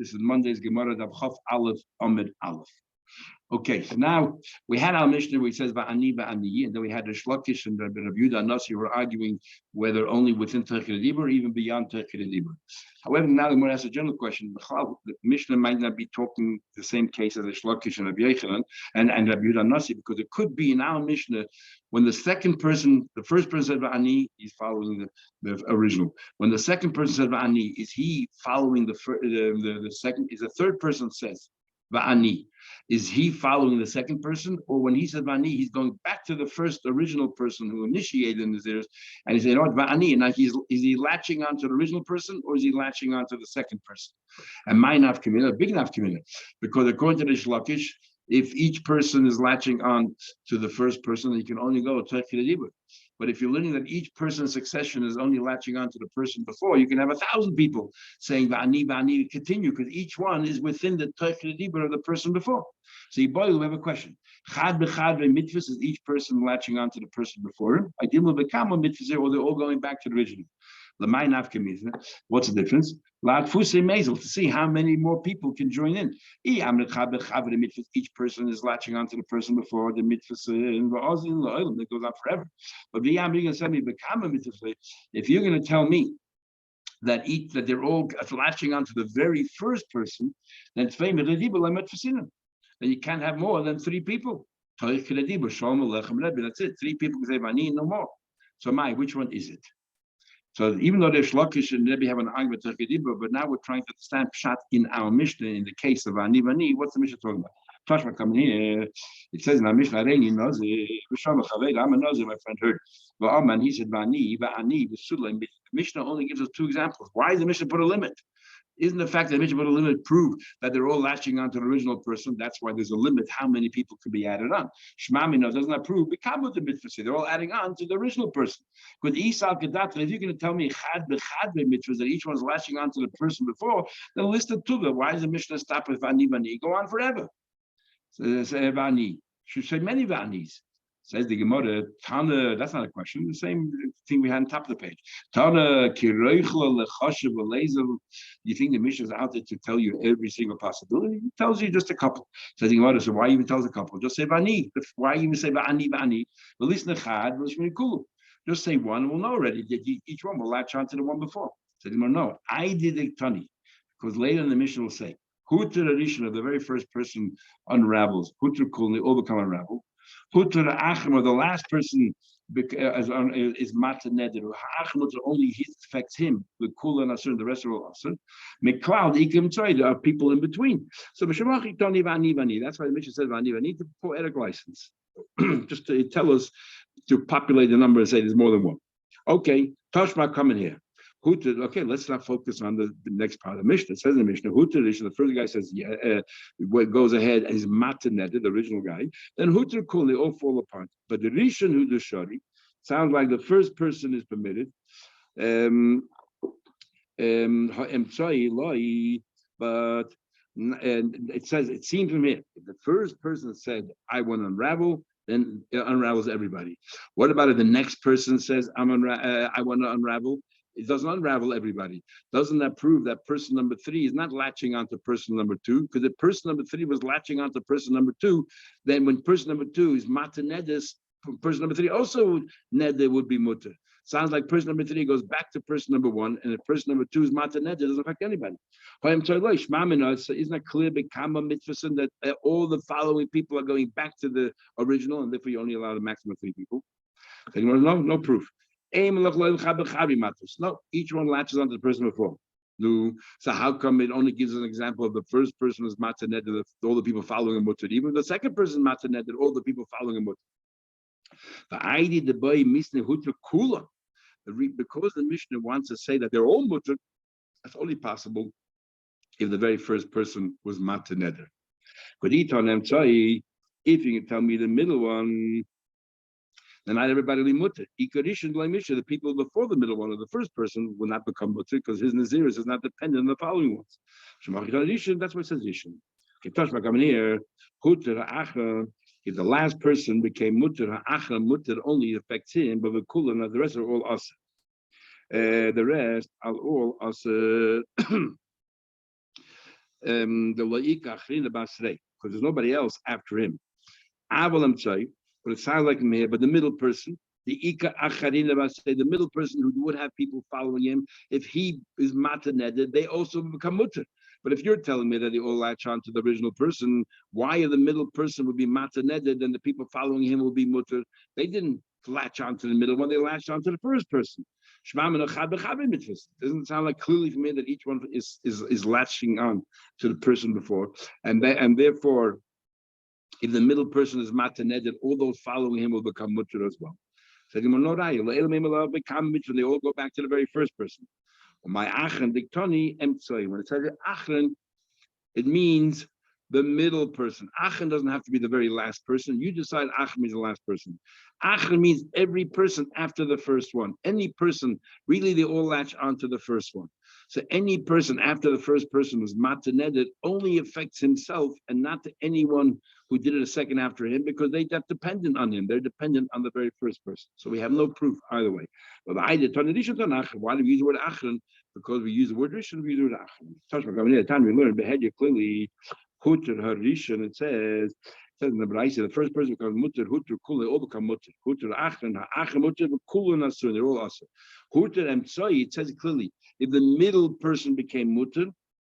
This is Monday's Gemara Daf Chaf Aleph Amid Aleph. Okay, so now we had our Mishnah where he says Va'ani Va'ani, and then we had the Shlokish and Rabbi Yehuda and Nazir were arguing whether only within Terchid Dibur or even beyond Terchid Dibur. However, now the Gemara asks a general question. The Mishnah might not be talking the same case as the Shlokish and Rabbi Yehuda and Rabbi Yehuda and Nazir, because it could be in our Mishnah when the second person, the first person said Va'ani, he's following the original. When the second person said Va'ani, is he following the second? Is the third person says Va'ani, is he following the second person, or when he said Va'ani, he's going back to the first original person who initiated in Naziris, and he said, "Oh, Va'ani," and now is he latching onto the original person, or is he latching onto the second person? And my nafkamina, big nafkamina, because according to the Shlokish, if each person is latching on to the first person, you can only go to Terchid. But if you're learning that each person's succession is only latching on to the person before, you can have 1,000 people saying Va'ani, Va'ani, continue, because each one is within the Terchid of the person before. So we have a question. Chad b'chad mitzvahs, is each person latching on to the person before him? Ideal b'kama mitzvahs, or they're all going back to the original. What's the difference? To see how many more people can join in. Each person is latching onto the person before the mitzvah, that goes on forever. But if you're going to tell me that they're all latching onto the very first person, then you can't have more than 3 people. That's it. 3 people can say Vani, no more. So which one is it? So even though there's Shlokish and Rebbe have an argument, but now we're trying to understand Pshat in our Mishnah in the case of Vani Vani. What's the Mishnah talking about? Tashma coming here. It says in our Mishnah, Reini Nazir, I'm a Nazir, my friend heard. And he said Vani, Va'ani, the Mishnah only gives us 2 examples. Why does the Mishnah put a limit? Isn't the fact that the Mishnah put a limit prove that they're all latching onto the original person? That's why there's a limit how many people can be added on. Shmamina does not prove become with the mitzvah. They're all adding on to the original person. But Isal Kedatra, if you're going to tell me chad b'chad mitzvahs that each one's latching onto the person before, then list of tuva. Why does the Mishnah stop with Vani Vani? Go on forever. So say Vani. Should say many Vanis. Says the Gemara, Tana, that's not a question, the same thing we had on top of the page. Tana, Kireichla, Lechashav, Lezav. You think the Mishnah is out there to tell you every single possibility? It tells you just a couple. Says the Gemara, so why even tell us a couple? Just say Vani. Why even say Vani, Vani? Just say one, we'll know already that each one will latch onto the one before. Says the Gemara, no, I did it, Tani. Because later in the Mishnah will say, Hutra Rishon, the very first person unravels. Hutra Kulni, all become unraveled. Hutra Achma, the last person is Mata Neder. Achma only affects him. The Kula and Asur, the rest are all Asur. McCloud, Ikim Tzoy, there are people in between. So Mishamachi Toni Vani Vani. That's why the Mishnah says Vani Vani to poetic license. Just to tell us to populate the number and say there's more than one. Okay, Tashma coming here. Okay, let's not focus on the next part of the Mishnah. It says in the Mishnah, the first guy says, goes ahead as Matanet, the original guy. Then Hutter Kul, they all fall apart. But the Rishon Hutter Shari sounds like the first person is permitted. But and it says, it seems from here, if the first person said, I want to unravel, then it unravels everybody. What about if the next person says, I want to unravel? It doesn't unravel everybody. Doesn't that prove that person number 3 is not latching onto person number 2? Because if person number 3 was latching onto person number 2, then when person number 2 is mata nedes, person number 3 also neder would be mutter. Sounds like person number 3 goes back to person number 1, and if person number 2 is mata neder, it doesn't affect anybody. Isn't that clear? That all the following people are going back to the original, and therefore you only allow the maximum of 3 people. No proof. No, each one latches onto the person before. No, so how come it only gives an example of the first person was mataned, all the people following him mutter? Even the second person mataned, all the people following him mutter. The idea the boy misne hutra kula, because the Mishnah wants to say that they're all mutter, that's only possible if the very first person was mataned. But if you can tell me the middle one, then not everybody will be mutter. The people before the middle one or the first person will not become mutter because his naziris is not dependent on the following ones. That's what it says Rishon. If the last person became mutter, mutter only affects him, but the kula, the rest are all us. The rest are all us. the La'ika Achrina Basrei, because there's nobody else after him. Avalam Tzai, but it sounds like him here, but the middle person, the Ika Acharina Basrei, the middle person who would have people following him, if he is Mataneded, they also become mutter. But if you're telling me that they all latch on to the original person, why the middle person would be Mataneded and the people following him will be mutter? They didn't latch on to the middle one, they latched on to the first person. Doesn't sound like clearly for me that each one is latching on to the person before, and therefore, if the middle person is mataneded, all those following him will become mutter as well. So they all go back to the very first person. My achren diktoni emtsoi. When it says achren, it means the middle person. Achren doesn't have to be the very last person. You decide achren means the last person. Achren means every person after the first one. Any person, really, they all latch onto the first one. So any person after the first person was mataneded only affects himself and not to anyone who did it a second after him, because they're dependent on him. They're dependent on the very first person. So we have no proof either way. But why do we use the word achren? Because we use the word rishon, we use the word achren. Time we learned behavior clearly. Hutter harishon. It says in the Braisa, the first person becomes mutter. Hutter kula, all become mutter. Hutter achren, ha'achren mutter, kula nasun. They're all asur. Hutter emtsoi. It says it clearly. If the middle person became mutter,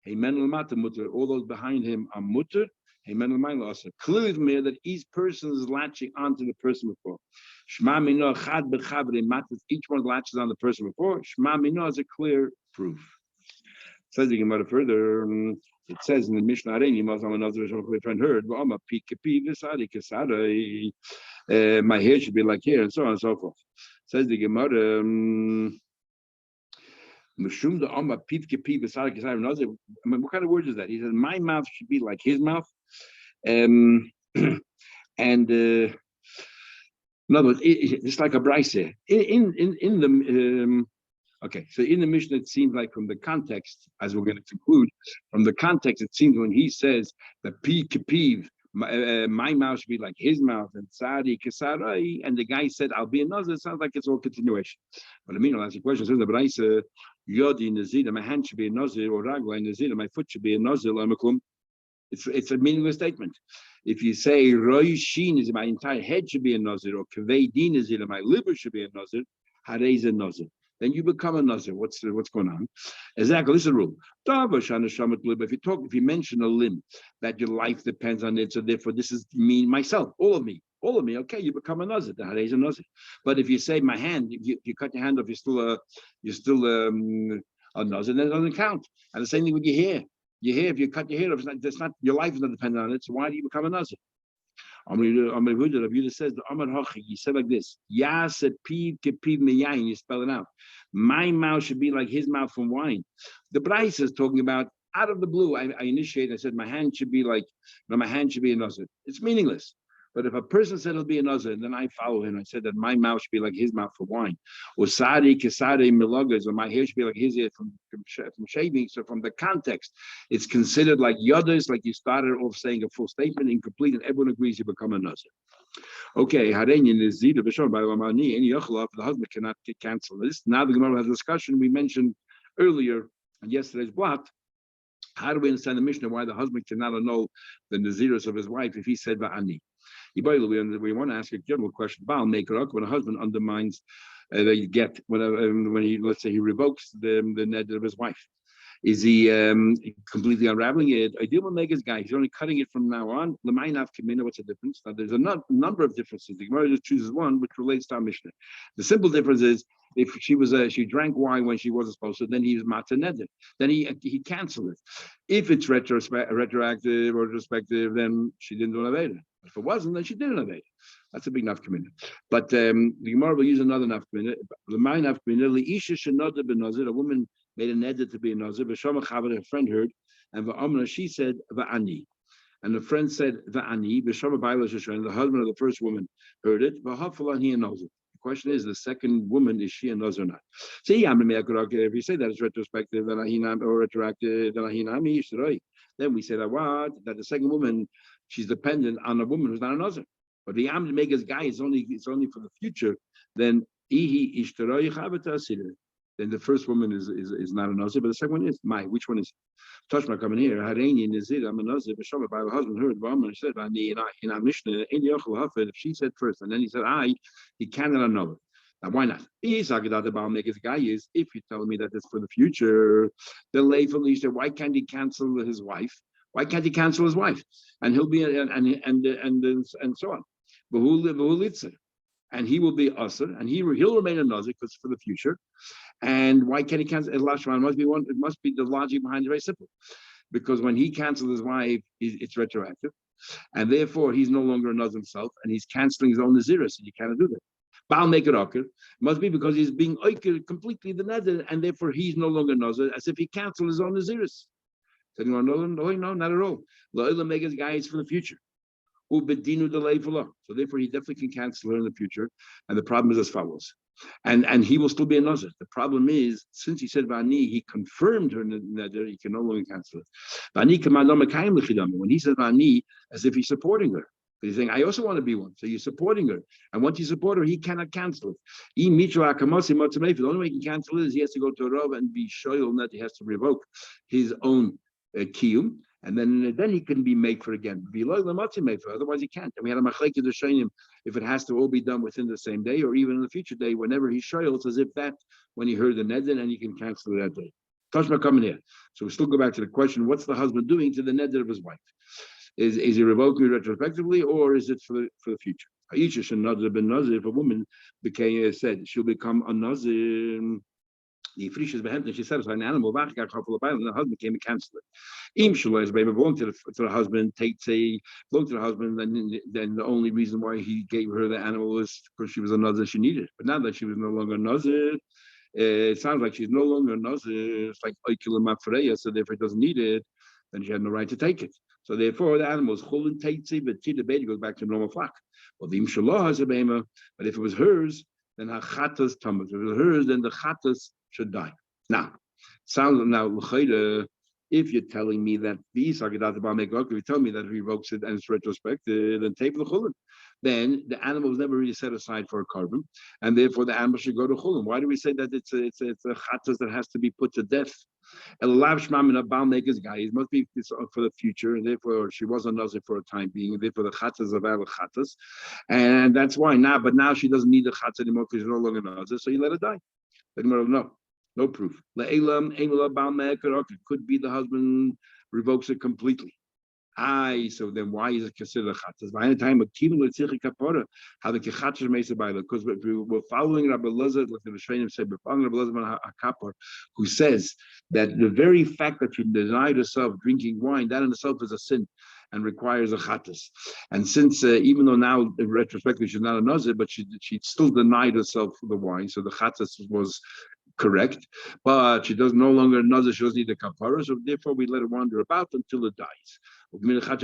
heimen l'mata mutter. All those behind him are mutter. Heimen l'mayla asur. Clearly from here that each person is latching onto the person before. Shema mino chad b'chavre matas. Each one latches on the person before. Shema mino is a clear proof. Says the Gemara further. It says in the Mishnah, my friend heard, my hair should be like here, and so on and so forth. Says the Gemara, what kind of words is that? He says, my mouth should be like his mouth. And in other words, it's like a brisa. In the okay, so in the Mishnah, it seems like from the context, as we're going to conclude, from the context, it seems when he says that pi kapiv, my mouth should be like his mouth, and sari kasarai, and the guy said, I'll be a nazir, it sounds like it's all continuation. But I mean, I'll ask you a question. So the Braisa, Yodi Nazir, my hand should be a nazir, or Ragla Nazir, my foot should be a nazir, it's a meaningless statement. If you say Roy Shin is my entire head should be a nazir, or Kavei Din Nazir, my liver should be a nazir, Harez a nazir. Then you become a nazir. What's going on? Exactly. This is the rule. If you mention a limb that your life depends on it, so therefore this is me, myself, all of me. Okay, you become a nazir. The harei is a nazir. But if you say my hand, if you cut your hand off, you're still a nazir. Then it doesn't count. And the same thing with your hair. Your hair, if you cut your hair off, it's not your life is not dependent on it. So why do you become a nazir? Amar Yehuda says the Amar Hachi. He said like this: Yaseh piv kepiv meyayin. You spell it out. My mouth should be like his mouth from wine. The Braisa is talking about out of the blue. I initiated. I said my hand should be like. No, my hand should be a nazir. It's meaningless. But if a person said it'll be a nazir, then I follow him. I said that my mouth should be like his mouth for wine. Or sari kesari milagas, or my hair should be like his hair from shaving. So from the context, it's considered like yodas, like you started off saying a full statement, incomplete, and everyone agrees you become a nazir. Okay, harein is zida b'shor by lamani any yochla. The husband cannot get canceled. This now the Gemara has a discussion we mentioned earlier in yesterday's block. How do we understand the Mishnah why the husband cannot annul the nazirus of his wife if he said va'ani? We want to ask a general question. Baal maker when a husband undermines the get when he, let's say, he revokes the ned of his wife, is he completely unraveling it? I deal with Mega's guy. He's only cutting it from now on. L'maynav kamina. What's the difference? Now, there's a number of differences. The Gemara just chooses one, which relates to our Mishnah. The simple difference is if she drank wine when she wasn't supposed to, then he was mataneder. Then he canceled it. If it's retroactive or retrospective, then she didn't do an aveda. If it wasn't, then she did an aveda. That's a big nafkamina. But the Gemara will use another nafkamina. The my nafkamina liisha shenoda benazir. A woman made a neder to be a nazir. V'shama chaver, a friend heard, and v'amna, she said va'ani, and the friend said va'ani. V'shama b'ayla sheshen, the husband of the first woman heard it. V'hafalan he a nazir. The question is, the second woman, is she a nazir or not? See, if you say that it's retrospective, then ahinam, or retroactive, then ahinami yishteroi. Then we say that that the second woman, she's dependent on a woman who's not a nazir. But the Amd Mega's guy is only for the future. Then ihi ishteroi chavata asidah. then the first woman is not a Nazir, but the second one is. Which one is? Tashma coming here. Hareini Nazir, I'm a Nazir, B'Shabbat, by the husband heard the woman said, in our Mishnah, if she said first, and then he said, he cannot annul it. Now, why not? The guy is, if you tell me that it's for the future, the Leifel said, why can't he cancel his wife? Why can't he cancel his wife? And he'll be and so on. And he will be usher, and he'll remain a nazir because for the future. And why can't he cancel? It must be one. It must be the logic behind it very simple, because when he canceled his wife, it's retroactive, and therefore he's no longer a nazir himself, and he's canceling his own nazirus, and you cannot do that. Baal make it occur must be because he's being oiker completely the nazir, and therefore he's no longer nazir, as if he canceled his own nazirus. So no, not at all. La'ila make his guy is for the future. So therefore, he definitely can cancel her in the future. And the problem is as follows. And he will still be a nazir. The problem is, since he said Vani, he confirmed her neder, he can no longer cancel it. When he said Vani, as if he's supporting her. But he's saying, I also want to be one. So you're supporting her. And once you support her, he cannot cancel it. The only way he can cancel it is he has to go to a Rav and be shoyal that he has to revoke his own kiyum. And then he can be made for again. Otherwise he can't. And we had a machlekes to show him if it has to all be done within the same day or even in the future day, whenever he shoyls, as if that when he heard the neder and he can cancel it that day. Tashma coming here. So we still go back to the question: what's the husband doing to the neder of his wife? Is he revoking it retrospectively, or is it for the future? Aisha should nazir ben nazir. If a woman said she'll become a nazir. The Frisch is behind, she satisfied an animal, and the husband came and canceled it. Im Shalom is baby belonged to the husband, belonged to the husband, then the only reason why he gave her the animal was because she was a nazir she needed. But now that she was no longer a nazir, it sounds like she's no longer a nazir. It's like Oikul Mafreya, so therefore it doesn't need it, then she had no right to take it. So therefore the animal is chulin teitzi, but the baby goes back to normal flock. Well, the Im Shalom has a behema, but if it was hers, then her chatas tamas. If it was hers, then the chatas should die. Now, if you're telling me that if you tell me that he revokes it and it's retrospective, then tape the chulin. Then the animal was never really set aside for a carbon, and therefore the animal should go to chulin. Why do we say that it's a chatas that has to be put to death? It must be for the future, and therefore she was a nazir for a time being, and therefore the chatas of our chatas, and that's why now. But now she doesn't need the chatas anymore because she's no longer a nazir, so you let her die. No proof. It could be the husband revokes it completely. So then why is it considered chatas? By any time, how the kechatas may say by the because we're following Rabbi Elazar, like the Rishonim said, we're following Rabbi Elazar HaKapor, who says that the very fact that she denied herself drinking wine, that in itself is a sin and requires a chatas. And since even though now retrospectively she's not a nazir, but she still denied herself the wine, so the chatas was correct, but she does no longer nazir, she doesn't need the kapara, so therefore we let her wander about until it dies. And the 5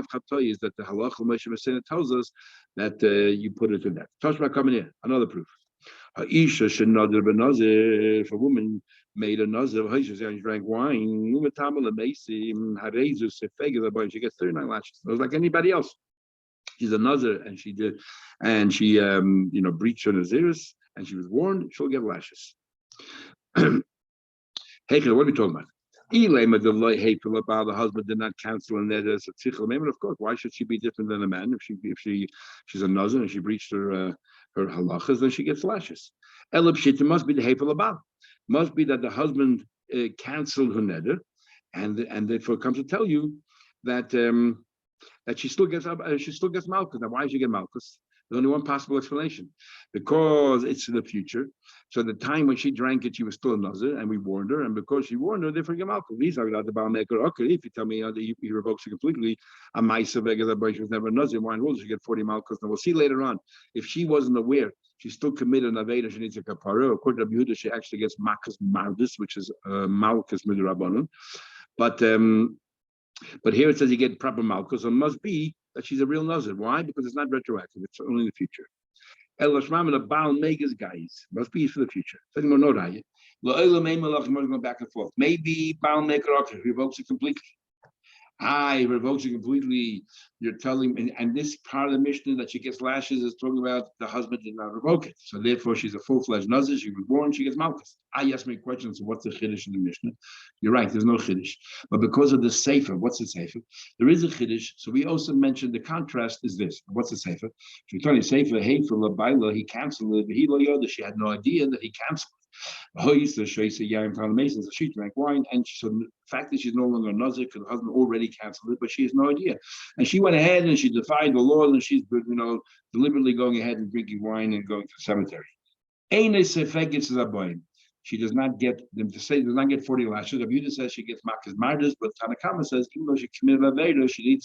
chatayis that the halacha Moshe Messina tells us that you put it to death. Toshma coming here, another proof. Isha should nazir ben nazir. If a woman made a nazir, she drank wine, she gets 39 lashes. It was like anybody else. She's a nazir, and she breached her nazirus, and she was warned, she'll get lashes. Hey, what are we talking about? The husband did not cancel and of course, why should she be different than a man? If she's a nazir and she breached her halachas, then she gets lashes. It must be the heifel about. Must be that the husband canceled her neder, and therefore comes to tell you that she still gets malchus. Now, why does she get malchus? There's only one possible explanation, because it's in the future. So the time when she drank it, she was still a nazir, and we warned her, and because she warned her, they forget malchus. If you tell me that he revokes it completely, a ma'isa v'eged she was never a nazir. Why in the world does she get 40 malchus? Now we'll see later on. If she wasn't aware, she still committed an aveda, she needs a kapara. According to Yehuda, she actually gets malchus mardus, which is malchus midrabanan. But here it says you get proper malchus, so it must be that she's a real nazir. Why? Because it's not retroactive. It's only in the future. Must be for the future. Going back and forth. Maybe Baal Maker revokes it completely. He revokes it completely. You're telling, and this part of the Mishnah that she gets lashes is talking about the husband did not revoke it. So therefore, she's a full-fledged Nazir. She was born, she gets malchus. I asked me questions. So what's the chiddush in the Mishnah? You're right, there's no chiddush. But because of the sefer, what's the sefer? There is a chiddush. So we also mentioned the contrast is this. What's the sefer? If you're telling sefer, hey, for Labaila, he canceled it. He lo yoda. She had no idea that he canceled it. So she drank wine, and so the fact that she's no longer a Nazir because the husband already canceled it, but she has no idea. And she went ahead and she defied the law, and she's deliberately going ahead and drinking wine and going to the cemetery. She does not get them to say does not get 40 lashes. Abuda says she gets makas mardas, but Tanakama says even though she committed aveda, she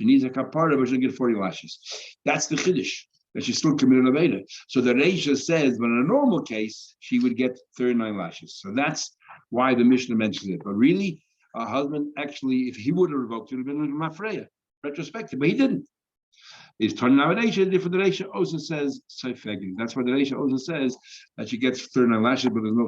needs a kapara, but she doesn't get 40 lashes. That's the chiddush. That she still committed aveda. So the Reisha says, but in a normal case, she would get 39 lashes. So that's why the Mishnah mentions it. But really, her husband actually, if he would have revoked it, would have been a mafreya, retrospective, but he didn't. Is turning out Reisha, different. The Reisha also says, that's why the Reisha also says that she gets 39 lashes, but there's no